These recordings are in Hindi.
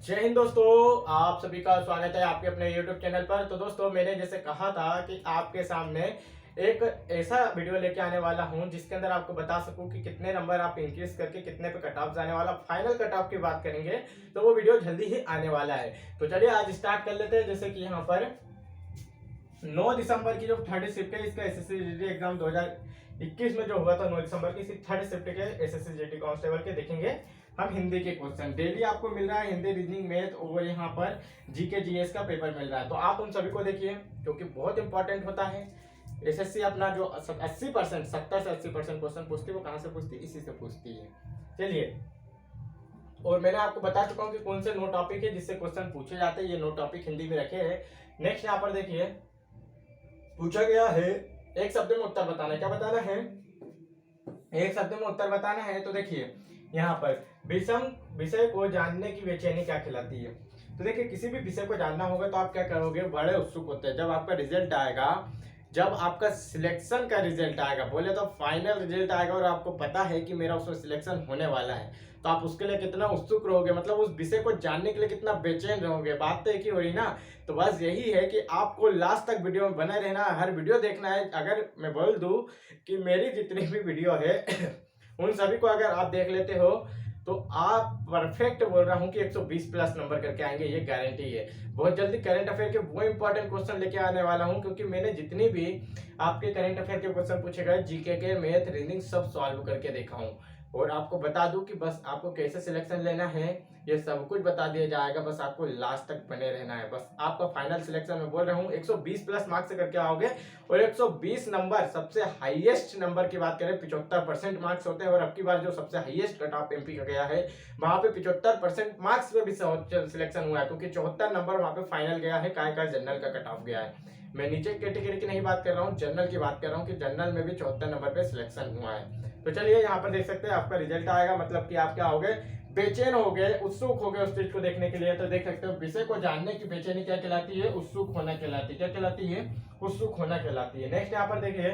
जय हिंद दोस्तों। आप सभी का स्वागत है आपके अपने YouTube चैनल पर। तो दोस्तों, मैंने जैसे कहा था कि आपके सामने एक ऐसा वीडियो लेके आने वाला हूं जिसके अंदर आपको बता सकूं कि कितने नंबर आप इंक्रीज करके कितने पे कट ऑफ जाने वाला, फाइनल कट ऑफ की बात करेंगे। तो वो वीडियो जल्दी ही आने वाला है। तो चलिए आज स्टार्ट कर लेते हैं। जैसे कि यहाँ पर 9 दिसंबर की जो थर्ड शिफ्ट है इसका एसएससी जीडी एग्जाम 2021 में जो हुआ था 9 दिसंबर की, इसी थर्ड शिफ्ट के एसएससी जीडी कांस्टेबल के देखेंगे हम हिंदी के क्वेश्चन। डेली आपको मिल रहा है हिंदी, रीजनिंग, मैथ और यहाँ पर जीके जीएस का पेपर मिल रहा है। तो आप उन सभी को देखिए क्योंकि बहुत इंपॉर्टेंट होता है। एसएससी अपना जो 80% 70 से 80% क्वेश्चन पूछती है वो कहाँ से पूछती है? इसी से पूछती है। चलिए, और मैंने आपको बता चुका हूँ कि कौन से 9 टॉपिक है जिससे क्वेश्चन पूछे जाते हैं। ये 9 टॉपिक हिंदी में रखे हैं। नेक्स्ट यहाँ पर देखिए, पूछा गया है एक शब्द में उत्तर बताना है। क्या बताना है? एक शब्द में उत्तर बताना है। तो देखिए यहाँ पर विषम विषय को जानने की बेचैनी क्या कहलाती है? तो देखिए, किसी भी विषय को जानना होगा तो आप क्या करोगे? बड़े उत्सुक होते हैं। जब आपका रिजल्ट आएगा, जब आपका सिलेक्शन का रिजल्ट आएगा, बोले तो फाइनल रिजल्ट आएगा और आपको पता है कि मेरा उसमें सिलेक्शन होने वाला है, तो आप उसके लिए कितना उत्सुक रहोगे, मतलब उस विषय को जानने के लिए कितना बेचैन रहोगे। बात तो एक ही हो रही ना। तो बस यही है कि आपको लास्ट तक वीडियो में बने रहना है, हर वीडियो देखना है। अगर मैं बोल दूं कि मेरी जितनी भी वीडियो है उन सभी को अगर आप देख लेते हो तो आप परफेक्ट बोल रहा हूं कि 120 प्लस नंबर करके आएंगे, ये गारंटी है। बहुत जल्दी करंट अफेयर के वो इंपॉर्टेंट क्वेश्चन लेके आने वाला हूं, क्योंकि मैंने जितनी भी आपके करंट अफेयर के क्वेश्चन पूछे गए, जीके के, मैथ, रीजनिंग सब सॉल्व करके देखा हूं। और आपको बता दूं कि बस आपको कैसे सिलेक्शन लेना है ये सब कुछ बता दिया जाएगा। बस आपको लास्ट तक बने रहना है। बस आपका फाइनल सिलेक्शन में बोल रहा हूँ 120 प्लस मार्क्स से करके आओगे। और 120 नंबर सबसे हाईएस्ट नंबर की बात करें 75% मार्क्स होते हैं। और अब की बार जो सबसे हाईएस्ट कट ऑफ एमपी का गया है वहां पे 75% मार्क्स में भी सिलेक्शन हुआ है, क्योंकि 74 नंबर वहां पे फाइनल गया है। काय जनरल का कट ऑफ गया है। मैं नीचे कैटेगरी की नहीं बात कर रहा हूँ, जनरल की बात कर रहा हूँ कि जनरल में भी 74 नंबर पे सिलेक्शन हुआ है। तो चलिए यहाँ पर देख सकते हैं आपका रिजल्ट आएगा, मतलब कि आप क्या हो गए? बेचैन हो गए, उत्सुक हो गए उस चीज को देखने के लिए। तो देख सकते हो विषय को जानने की बेचैनी क्या कहलाती है? उत्सुक होना कहलाती है। क्या कहलाती है? उत्सुक होना कहलाती है। नेक्स्ट यहाँ पर देखिए,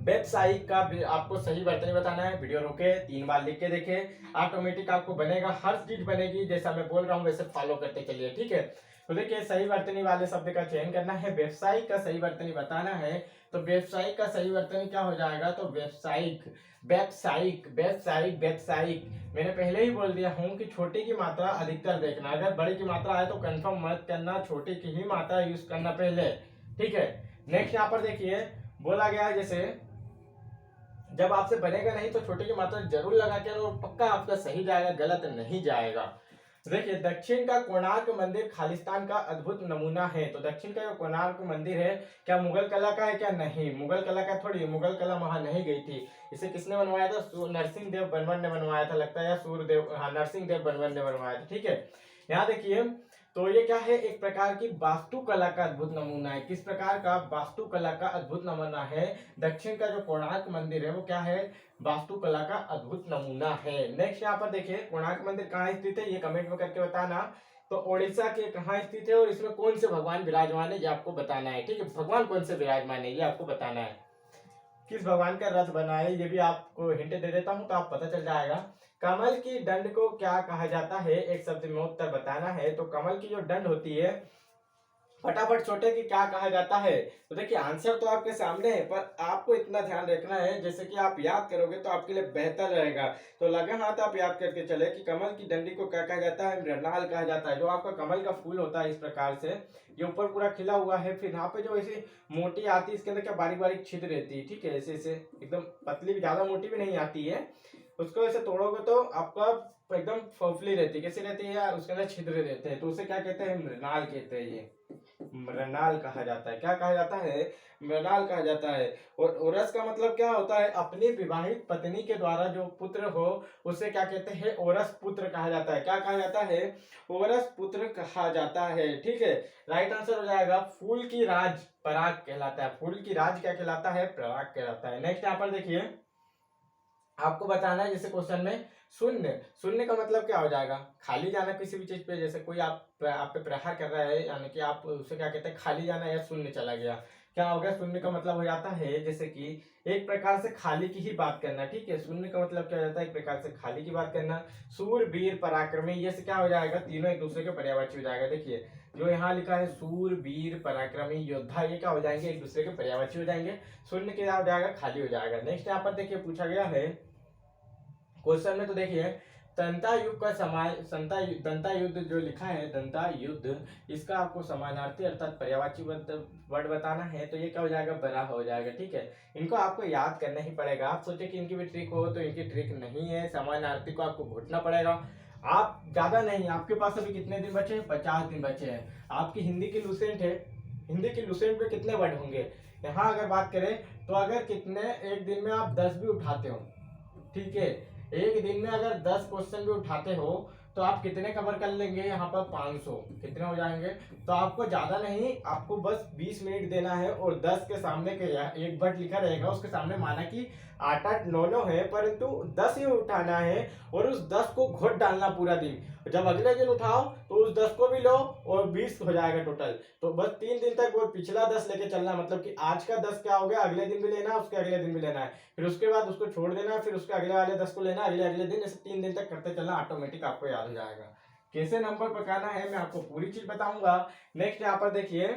वेबसाइट का आपको सही वर्तनी बताना है। वीडियो रोके 3 बार लिख के देखे, ऑटोमेटिक आपको बनेगा, हर चीज बनेगी जैसा मैं बोल रहा हूँ वैसे फॉलो करते चलिए, ठीक है। तो देखिए, सही वर्तनी वाले शब्द का चयन करना है, वेबसाइट का सही वर्तनी बताना है। तो वेबसाइट का सही वर्तनी क्या हो जाएगा? तो वेबसाइट, वेबसाइट, वेबसाइट, वेबसाइट। मैंने पहले ही बोल दिया हूं कि छोटे की मात्रा अधिकतर देखना, अगर बड़ी की मात्रा आए तो कंफर्म मत करना, छोटे की ही मात्रा यूज करना पहले, ठीक है। नेक्स्ट यहाँ पर देखिए, बोला गया है जैसे जब आपसे बनेगा नहीं तो छोटे की मात्रा जरूर लगा के और पक्का आपका सही जाएगा, गलत नहीं जाएगा। देखिए, दक्षिण का कोणार्क मंदिर खालिस्तान का अद्भुत नमूना है। तो दक्षिण का जो कोणार्क मंदिर है क्या मुगल कला का है? क्या नहीं, मुगल कला का थोड़ी, मुगल कला वहां नहीं गई थी। इसे किसने बनवाया था? नरसिंह देव बनवन ने बनवाया था, लगता है, या सूर्यदेव, हाँ, नरसिंह देव बनवन ने बनवाया था, ठीक है। यहाँ देखिए, तो ये क्या है? एक प्रकार की वास्तुकला का अद्भुत नमूना है। किस प्रकार का? वास्तुकला का अद्भुत नमूना है। दक्षिण का जो कोणार्क मंदिर है वो क्या है? वास्तुकला का अद्भुत नमूना है। नेक्स्ट यहाँ पर देखिए, कोणार्क मंदिर कहाँ स्थित है ये कमेंट में करके बताना। तो ओडिशा के कहाँ स्थित है और इसमें कौन से भगवान विराजमान है ये आपको बताना है, ठीक है। भगवान कौन से विराजमान है ये आपको बताना है। किस भगवान का रथ बना है ये भी आपको हिंट दे देता हूं तो आप पता चल जाएगा। कमल की डंड को क्या कहा जाता है? एक शब्द में उत्तर बताना है। तो कमल की जो डंड होती है, फटाफट छोटे की क्या कहा जाता है? तो देखिए, आंसर तो आपके सामने है, पर आपको इतना ध्यान रखना है जैसे कि आप याद करोगे तो आपके लिए बेहतर रहेगा। तो लगे हाथ आप याद करके चले कि कमल की डंडी को क्या कहा जाता है? मृणाल कहा जाता है। जो आपका कमल का फूल होता है इस प्रकार से, ये ऊपर पूरा खिला हुआ है, फिर यहाँ पे जो ऐसी मोटी आती है इसके अंदर क्या बारीक बारीक छिद्र रहती है, ठीक है। ऐसे ऐसे एकदम पतली भी, ज्यादा मोटी भी नहीं आती है। उसको ऐसे तोड़ोगे तो आपका एकदम फोफली रहती है। कैसे रहती है? उसके अंदर छिद्र रहते हैं, तो उसे क्या कहते हैं? मृणाल कहते हैं। ये मृणाल कहा जाता है। क्या कहा जाता है? मृणाल कहा जाता है। और ओरस का मतलब क्या होता है? अपनी विवाहित पत्नी के द्वारा जो पुत्र हो उसे क्या कहते हैं? ओरस पुत्र कहा जाता है। क्या कहा जाता है? ओरस पुत्र कहा जाता है, ठीक है। राइट आंसर हो जाएगा फूल की राज पराग कहलाता है। फूल की राज क्या कहलाता है? पराग कहलाता है। नेक्स्ट यहाँ पर देखिए, आपको बताना है जैसे क्वेश्चन में शून्य, शून्य का मतलब क्या हो जाएगा? खाली जाना किसी भी चीज पे, जैसे कोई आप पे प्रहार कर रहा है, यानी कि आप उसे क्या कहते हैं? खाली जाना या शून्य चला गया। क्या हो गया, शून्य का मतलब हो जाता है जैसे कि एक प्रकार से खाली की ही बात करना, ठीक है। शून्य का मतलब क्या हो जाता है, एक प्रकार से खाली की बात करना। सूर, वीर, पराक्रमी, ये से क्या हो जाएगा, तीनों एक दूसरे के पर्यायवाची हो जाएगा। देखिए जो यहाँ लिखा है सूर, वीर, पराक्रमी, योद्धा, ये क्या हो जाएंगे, एक दूसरे के पर्यायवाची हो जाएंगे। शून्य क्या हो जाएगा, खाली हो जाएगा। नेक्स्ट यहाँ पर देखिए पूछा गया है क्वेश्चन में, तो देखिए दंता युग का दंता युद्ध जो लिखा है, दंता युद्ध, इसका आपको समानार्थी अर्थात पर्यायवाची वर्ड बताना है। तो ये क्या हो जाएगा, बरा हो जाएगा, ठीक है। इनको आपको याद करना ही पड़ेगा। आप सोचे कि इनकी भी ट्रिक हो, तो इनकी ट्रिक नहीं है। समानार्थी को आपको घोटना पड़ेगा। आप ज्यादा नहीं, आपके पास अभी कितने दिन बचे हैं, 50 दिन बचे हैं। आपकी हिंदी की लुसेंट है, हिंदी की लुसेंट में कितने वर्ड होंगे, यहाँ अगर बात करें तो अगर कितने एक दिन में आप 10 भी उठाते हो, ठीक है, एक दिन में अगर 10 क्वेश्चन भी उठाते हो तो आप कितने कवर कर लेंगे, यहाँ पर 500 कितने हो जाएंगे। तो आपको ज्यादा नहीं, आपको बस 20 मिनट देना है और 10 के सामने के एक वर्ड लिखा रहेगा, उसके सामने माना कि 8 9 9 है, परंतु 10 ही उठाना है और उस 10 को घोट डालना पूरा दिन। जब अगले दिन उठाओ तो उस 10 को भी लो और 20 हो जाएगा टोटल। तो बस 3 दिन तक वो पिछला 10 लेके चलना, मतलब कि आज का 10 क्या हो गया, अगले दिन भी लेना है, उसके अगले दिन भी लेना है, फिर उसके बाद उसको छोड़ देना, फिर उसके अगले वाले 10 को लेना, अगले अगले दिन, ऐसे 3 दिन तक करते चलना, ऑटोमेटिक आपको याद हो जाएगा। कैसे नंबर पकाना है मैं आपको पूरी चीज बताऊंगा। नेक्स्ट यहाँ पर देखिए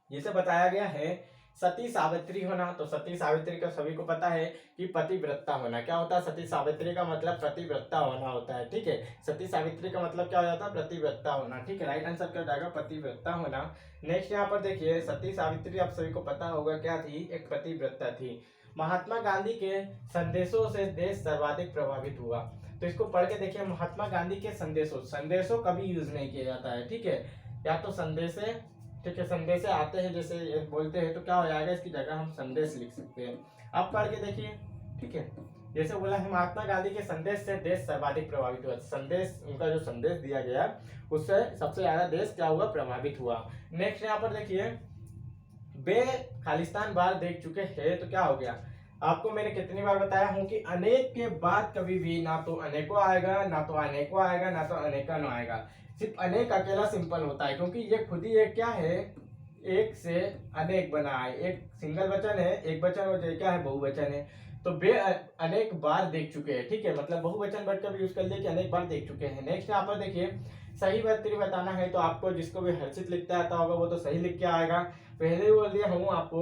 जिसे बताया गया है सती सावित्री होना। तो सती सावित्री का सभी को पता है कि पतिव्रता होना। क्या होता है, सती सावित्री का मतलब पतिव्रता होना होता है, ठीक है। सती सावित्री का मतलब क्या हो जाता है, प्रतिव्रता होना, ठीक है। राइट आंसर क्या हो जाएगा, पतिव्रता होना। नेक्स्ट यहाँ पर देखिए सती सावित्री आप सभी को पता होगा क्या थी, एक पतिव्रता थी। महात्मा गांधी के संदेशों से देश सर्वाधिक प्रभावित हुआ। तो इसको पढ़ के देखिए, महात्मा गांधी के संदेशों, संदेशों कभी यूज नहीं किया जाता है, ठीक है। या तो संदेश, ठीक है, संदेश आते हैं जैसे बोलते हैं तो क्या हो जाएगा, इसकी जगह हम संदेश लिख सकते हैं। अब पढ़ के देखिए, ठीक है। जैसे बोला है महात्मा गांधी के संदेश से देश सर्वाधिक प्रभावित हुआ। संदेश, उनका जो संदेश दिया गया उससे सबसे ज्यादा देश क्या हुआ, प्रभावित हुआ। नेक्स्ट यहाँ पर देखिए बे खालिस्तान बार देख चुके हैं। तो क्या हो गया, आपको मैंने कितनी बार बताया हूं कि अनेक के बाद कभी भी ना तो अनेकों आएगा, ना तो अनेकों आएगा, ना तो अनेका न आएगा। सिर्फ अनेक अकेला सिंपल होता है, क्योंकि ये खुद ही एक क्या है, एक से अनेक बना है। एक सिंगल वचन है, एक वचन और क्या है, बहुवचन है। तो बे अनेक बार देख चुके हैं, ठीक है, मतलब बहुवचन वर्ड का भी यूज कर लिया कि अनेक बार देख चुके हैं। नेक्स्ट यहाँ पर देखिए सही उत्तर बताना है। तो आपको जिसको भी हर्षित लिखते आता होगा वो तो सही लिख के आएगा। पहले ही बोल दिया हूँ आपको।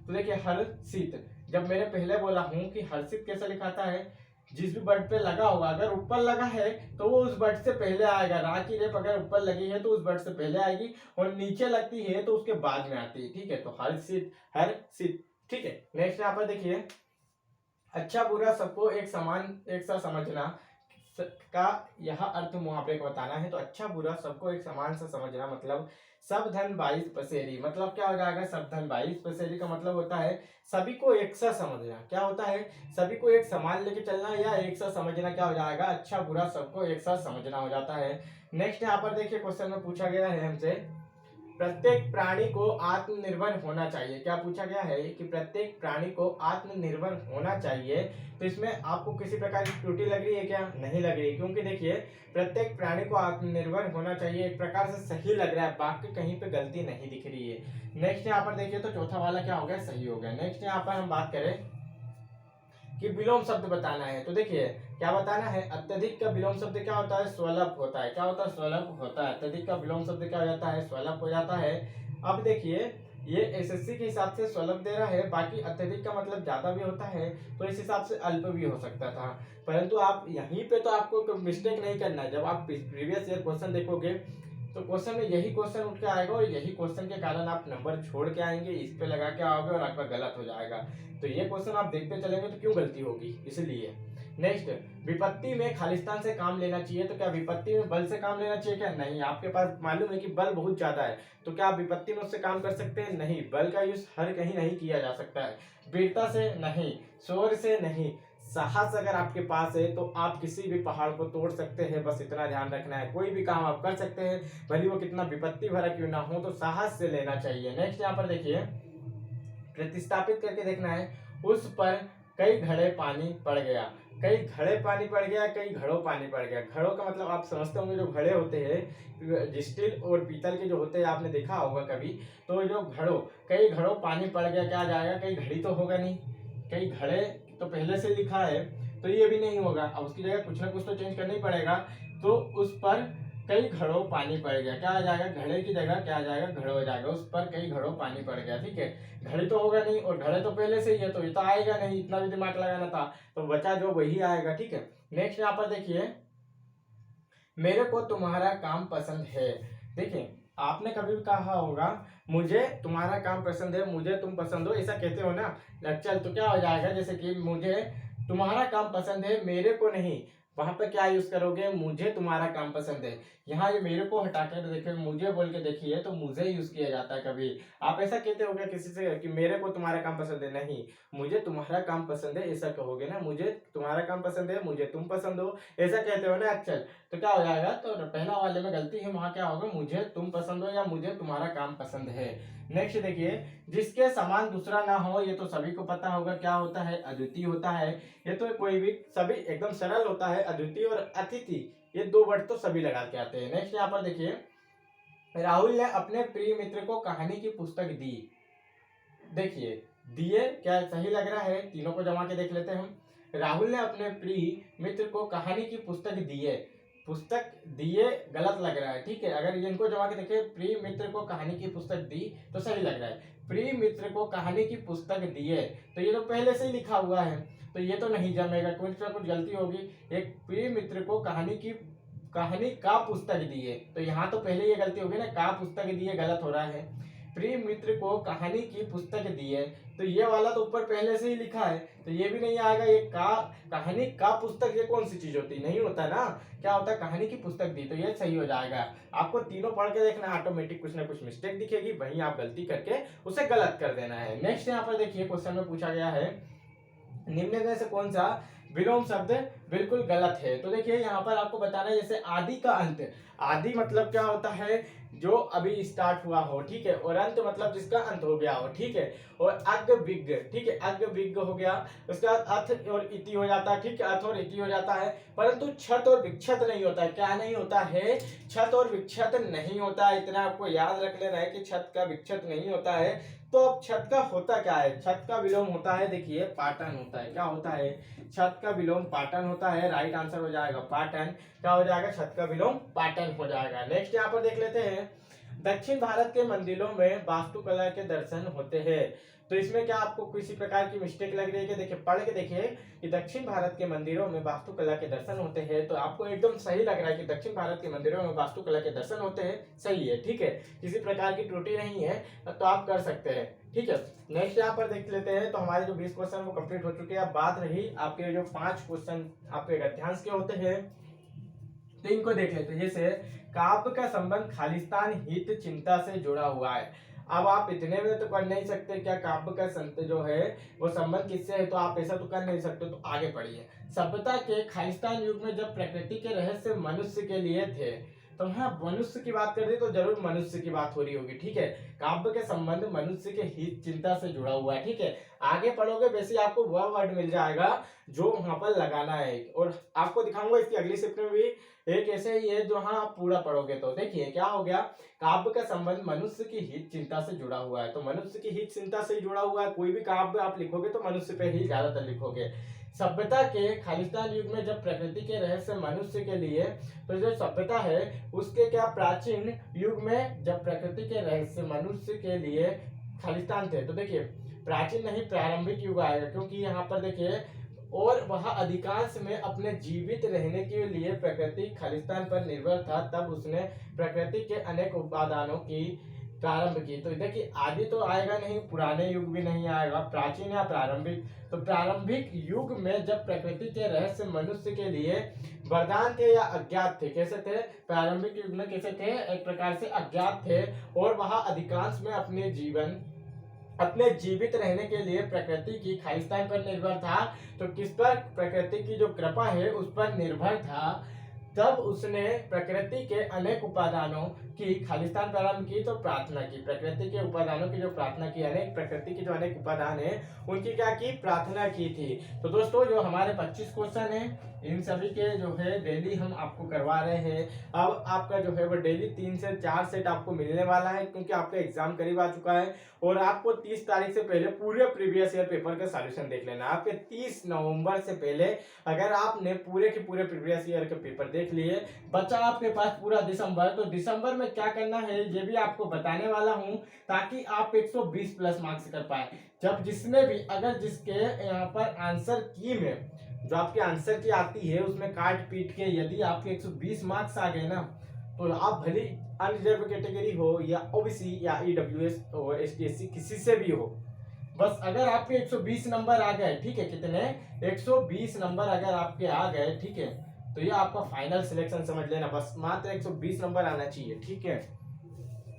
तो देखिए हर्षित, जब मैंने पहले बोला हूँ कि हर्षित कैसे लिखाता है, जिस भी वर्ड पे लगा होगा, अगर ऊपर लगा है तो वो उस वर्ड से पहले आएगा। रा की रेप अगर ऊपर लगी है तो उस वर्ड से पहले आएगी, और नीचे लगती है तो उसके बाद में आती है, ठीक है। तो हर्षित, हर्षित, ठीक है। नेक्स्ट यहाँ पर देखिए अच्छा बुरा सबको एक समान, एक सा समझना का यह अर्थ मुहावरे को बताना है। तो अच्छा बुरा सबको एक समान से समझना, मतलब सब धन 22 पसेरी, मतलब क्या हो जाएगा, सब धन 22 पसेरी का मतलब होता है सभी को एक सा समझना। क्या होता है, सभी को एक समान लेके चलना या एक सा समझना, क्या हो जाएगा, अच्छा बुरा सबको एक साथ समझना हो जाता है। नेक्स्ट यहाँ पर देखिए क्वेश्चन में पूछा गया है हमसे प्रत्येक प्राणी को आत्मनिर्भर होना चाहिए। क्या पूछा गया है कि प्रत्येक प्राणी को आत्मनिर्भर होना चाहिए। तो इसमें आपको किसी प्रकार की त्रुटि लग रही है क्या, नहीं लग रही, क्योंकि देखिए प्रत्येक प्राणी को आत्मनिर्भर होना चाहिए एक प्रकार से सही लग रहा है, बाकी कहीं पे गलती नहीं दिख रही है। नेक्स्ट यहाँ पर देखिए तो चौथा वाला क्या हो गया, सही हो गया। नेक्स्ट यहाँ पर हम बात करें कि विलोम शब्द बताना है। तो देखिए क्या बताना है, अत्यधिक का विलोम शब्द क्या होता है, स्वलप होता है। क्या होता है, स्वलप होता है। अत्यधिक का विलोम शब्द क्या हो जाता है, स्वलप हो जाता है। अब देखिए ये एसएससी के हिसाब से स्वलप दे रहा है, बाकी अत्यधिक का मतलब ज्यादा भी होता है, तो इस हिसाब से अल्प भी हो सकता था। परंतु आप यहीं पे तो आपको मिस्टेक नहीं करना है। जब आप प्रीवियस ईयर क्वेश्चन देखोगे तो क्वेश्चन में यही क्वेश्चन उठ के आएगा और यही क्वेश्चन के कारण आप नंबर छोड़ के आएंगे, इस पे लगा के आओगे और आपका गलत हो जाएगा। तो ये क्वेश्चन आप देखते चलेंगे तो क्यों गलती होगी, इसलिए। नेक्स्ट, विपत्ति में खालिस्तान से काम लेना चाहिए। तो क्या विपत्ति में बल से काम लेना चाहिए क्या, नहीं। आपके पास मालूम है कि बल बहुत ज्यादा है, तो क्या आप विपत्ति में उससे काम कर सकते हैं, नहीं। बल का यूज हर कहीं नहीं किया जा सकता है। वीरता से नहीं, शौर्य से नहीं, साहस अगर आपके पास है तो आप किसी भी पहाड़ को तोड़ सकते हैं, बस इतना ध्यान रखना है। कोई भी काम आप कर सकते हैं, भले वो कितना विपत्ति भरा क्यों ना हो, तो साहस से लेना चाहिए। नेक्स्ट यहाँ पर देखिए प्रतिस्थापित करके देखना है, उस पर कई घड़े पानी पड़ गया। कई घड़े पानी पड़ गया, कई घड़ों पानी पड़ गया। घड़ों का मतलब आप समझते होंगे, जो घड़े होते हैं स्टील और पीतल के जो होते हैं, आपने देखा होगा कभी। तो जो घड़ों, कई घड़ों पानी पड़ गया, क्या आ जाएगा, कई घड़ी तो होगा नहीं, कई घड़े तो पहले से लिखा है तो ये भी नहीं होगा। अब उसकी जगह कुछ ना कुछ तो चेंज करना ही पड़ेगा। तो उस पर कई घड़ों पानी पड़ गया, क्या आ जाएगा, घड़े की जगह क्या आ जाएगा, घड़ो हो जाएगा। उस पर कई घड़ों पानी पड़ गया, ठीक है। घड़ी तो होगा नहीं और घड़े तो पहले से ही है, तो ये तो आएगा नहीं, इतना भी दिमाग लगाना था। तो बचा जो वही आएगा, ठीक है। नेक्स्ट यहाँ पर देखिए, मेरे को तुम्हारा काम पसंद है। देखिए, आपने कभी भी कहा होगा मुझे तुम्हारा काम पसंद है, मुझे तुम पसंद हो, ऐसा कहते हो ना। चल, तो क्या हो जाएगा, जैसे कि मुझे तुम्हारा काम पसंद है, मेरे को नहीं। वहां पर क्या यूज करोगे, मुझे तुम्हारा काम पसंद है। यहाँ ये मेरे को हटा के देखिए, मुझे बोल के देखिए, तो मुझे यूज किया जाता है कभी। आप ऐसा कहते होगे किसी से कि मेरे को तुम्हारा काम पसंद है, नहीं, मुझे तुम्हारा काम पसंद है, ऐसा कहोगे ना। मुझे तुम्हारा काम पसंद है, मुझे तुम पसंद हो, ऐसा कहते हो ना। चल, तो क्या हो जाएगा, तो पहला वाले में गलती है, वहां क्या होगा, मुझे तुम पसंद हो या मुझे तुम्हारा काम पसंद है। नेक्स्ट देखिए, जिसके समान दूसरा ना हो, ये तो सभी को पता होगा क्या होता है, अद्वितीय होता है। ये तो कोई भी सभी एकदम सरल होता है। अद्वितीय और अतिथि, ये दो वर्ड तो सभी लगा के आते हैं। नेक्स्ट यहाँ पर देखिए, राहुल ने अपने प्रिय मित्र को कहानी की पुस्तक दी। देखिए, दिए क्या सही लग रहा है, तीनों को जमा के देख लेते हैं हम। राहुल ने अपने प्रिय मित्र को कहानी की पुस्तक दिए, पुस्तक दिए गलत लग रहा है, ठीक है। अगर इनको जमा के देखें, प्रिय मित्र को कहानी की पुस्तक दी, तो सही लग रहा है। प्रिय मित्र को कहानी की पुस्तक दिए, तो ये तो पहले से ही लिखा हुआ है, तो ये तो नहीं जमेगा, कुछ ना कुछ गलती होगी। एक प्रिय मित्र को कहानी का पुस्तक दिए, तो यहाँ तो पहले ये गलती होगी ना, का पुस्तक दिए गलत हो रहा है। प्रिय मित्र को कहानी की पुस्तक दिए, तो ये वाला तो ऊपर पहले से ही लिखा है, तो ये भी नहीं आएगा। ये का कहानी का पुस्तक, ये कौन सी चीज होती, नहीं होता ना। क्या होता है, कहानी की पुस्तक दी, तो ये सही हो जाएगा। आपको तीनों पढ़ के देखना, ऑटोमेटिक कुछ ना कुछ मिस्टेक दिखेगी, वहीं आप गलती करके उसे गलत कर देना है। नेक्स्ट यहाँ पर देखिए, क्वेश्चन में पूछा गया है, निम्न में से कौन सा विलोम शब्द बिल्कुल गलत है। तो देखिए, यहाँ पर आपको बताना है, जैसे आदि का अंत, आदि मतलब क्या होता है, जो अभी स्टार्ट हुआ हो, ठीक है। और अंत मतलब जिसका अंत हो गया हो, ठीक है। और अग्ग विग्ग, ठीक है, अग्ग विग्ग हो गया। उसके बाद अथ और इति हो जाता है, ठीक है, अथ और इति हो जाता है। परंतु छत और विक्षत नहीं होता है। क्या नहीं होता है, छत और विक्षत नहीं होता है। इतना आपको याद रख लेना है कि छत का विक्षत नहीं होता है। तो अब छत का होता क्या है, छत का विलोम होता है, देखिए पाटन होता है। क्या होता है, छत का विलोम पाटन होता है। राइट आंसर हो जाएगा पाटन। क्या हो जाएगा, छत का विलोम पाटन हो जाएगा। नेक्स्ट यहाँ पर देख लेते हैं, दक्षिण भारत के मंदिरों में वास्तुकला के दर्शन होते हैं। तो इसमें क्या आपको किसी प्रकार की मिस्टेक लग रही है कि देखिए, पढ़ के देखिए कि दक्षिण भारत के मंदिरों में वास्तुकला के दर्शन होते हैं, तो आपको एकदम सही लग रहा है कि दक्षिण भारत के मंदिरों में वास्तुकला के दर्शन होते हैं, सही है, ठीक है। किसी प्रकार की त्रुटि नहीं है, तो आप कर सकते हैं, ठीक है। नेक्स्ट यहाँ पर देख लेते हैं, तो हमारे जो 20 क्वेश्चन वो कंप्लीट हो चुके हैं। अब बात रही आपके जो 5 क्वेश्चन आपके गद्यांश के होते हैं, तो इनको देख लेते हैं। जैसे काव्य का संबंध खालिस्तान हित चिंता से जुड़ा हुआ है। अब आप इतने में तो कर नहीं सकते, क्या काव्य का संत जो है वो संबंध किससे है, तो आप ऐसा तो कर नहीं सकते, तो आगे पढ़िए। सभ्यता के खालिस्तान युग में जब प्रकृति के रहस्य मनुष्य के लिए थे, तो हाँ, मनुष्य की बात कर रही तो जरूर मनुष्य की बात हो रही होगी, ठीक है। काव्य के संबंध मनुष्य के हित चिंता से जुड़ा हुआ है, ठीक है। आगे पढ़ोगे वैसे आपको वह वर्ड मिल जाएगा जो वहां पर लगाना है, और आपको दिखाऊंगा इसकी अगली शिफ्ट में भी एक ऐसे ही है जो हाँ आप पूरा पढ़ोगे। तो देखिए क्या हो गया, काव्य का संबंध मनुष्य की हित चिंता से जुड़ा हुआ है, तो मनुष्य की हित चिंता से जुड़ा हुआ है। कोई भी काव्य आप लिखोगे तो मनुष्य पे ही ज्यादातर लिखोगे। सभ्यता के खालिस्तान युग में जब प्रकृति के रहस्य मनुष्य के लिए, तो जो सभ्यता है उसके क्या प्राचीन युग में जब प्रकृति के रहस्य मनुष्य के लिए खालिस्तान थे, तो देखिए प्राचीन नहीं प्रारंभिक युग आएगा, क्योंकि यहाँ पर देखिए, और वह अधिकांश में अपने जीवित रहने के लिए प्रकृति खालिस्तान पर निर्भर था, तब उसने प्रकृति के अनेक उपादानों की प्रारंभ की। तो देखिए आदि तो आएगा नहीं, पुराने युग भी नहीं आएगा, प्राचीन या प्रारंभिक। तो प्रारंभिक युग में जब प्रकृति के रहस्य मनुष्य के लिए वरदान थे या अज्ञात थे, कैसे थे, प्रारंभिक युग में कैसे थे, एक प्रकार से अज्ञात थे, और वह अधिकांश में अपने जीवित रहने के लिए प्रकृति की खालिस्तान पर निर्भर था। तो किस पर, प्रकृति की जो कृपा है उस पर निर्भर था। तब उसने प्रकृति के अनेक उपादानों की खालिस्तान प्रारंभ की तो प्रार्थना की। प्रकृति के उपादानों की जो प्रार्थना की, अनेक प्रकृति के जो अनेक उपादान है उनकी क्या की, प्रार्थना की थी। तो दोस्तों जो हमारे 25 क्वेश्चन है इन सभी के जो है डेली हम आपको करवा रहे हैं। अब आपका जो है वो डेली 3 से 4 सेट आपको मिलने वाला है, क्योंकि आपका एग्जाम करीब आ चुका है और आपको 30 तारीख से पहले पूरे प्रीवियस ईयर पेपर का सॉल्यूशन देख लेना। आपके 30 नवंबर से पहले अगर आपने पूरे के पूरे प्रीवियस ईयर के पेपर देख लिए, बचा आपके पास पूरा दिसंबर, तो दिसंबर में क्या करना है ये भी आपको बताने वाला हूं, ताकि आप 120 प्लस मार्क्स कर पाए। जब जिसमें भी अगर जिसके यहाँ पर आंसर की में जो आपके आंसर की आती है उसमें काट पीट के यदि आपके 120 मार्क्स आ गए ना, तो आप भले अनरिजर्व कैटेगरी हो या ओबीसी या ईडब्ल्यूएस और एसटी किसी से भी हो, बस अगर आपके 120 नंबर आ गए, ठीक है, कितने 120 नंबर अगर आपके आ गए, ठीक है, तो ये आपका फाइनल सिलेक्शन समझ लेना। बस मात्र 120 नंबर आना चाहिए, ठीक है।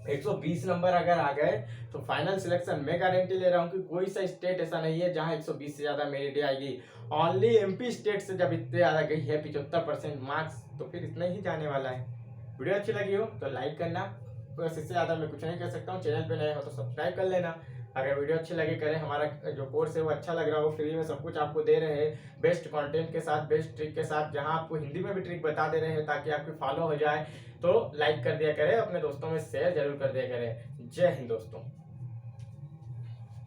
120 नंबर अगर आ गए तो फाइनल सिलेक्शन मैं गारंटी ले रहा हूँ कि कोई सा स्टेट ऐसा नहीं है जहां 120 से ज्यादा मेरिट आएगी। ओनली एमपी स्टेट से जब इतने ज्यादा गई है 75% मार्क्स, तो फिर इतना ही जाने वाला है। वीडियो अच्छी लगी हो तो लाइक करना, बस इससे ज्यादा मैं कुछ नहीं कर सकता हूँ। चैनल पे नए हो तो सब्सक्राइब कर लेना। अगर वीडियो अच्छी लगे करें, हमारा जो कोर्स है वो अच्छा लग रहा हो, फ्री में सब कुछ आपको दे रहे हैं, बेस्ट कंटेंट के साथ, बेस्ट ट्रिक के साथ, जहां आपको हिंदी में भी ट्रिक बता दे रहे हैं ताकि आपकी फॉलो हो जाए, तो लाइक कर दिया करें, अपने दोस्तों में शेयर जरूर कर दिया करें। जय हिंद दोस्तों।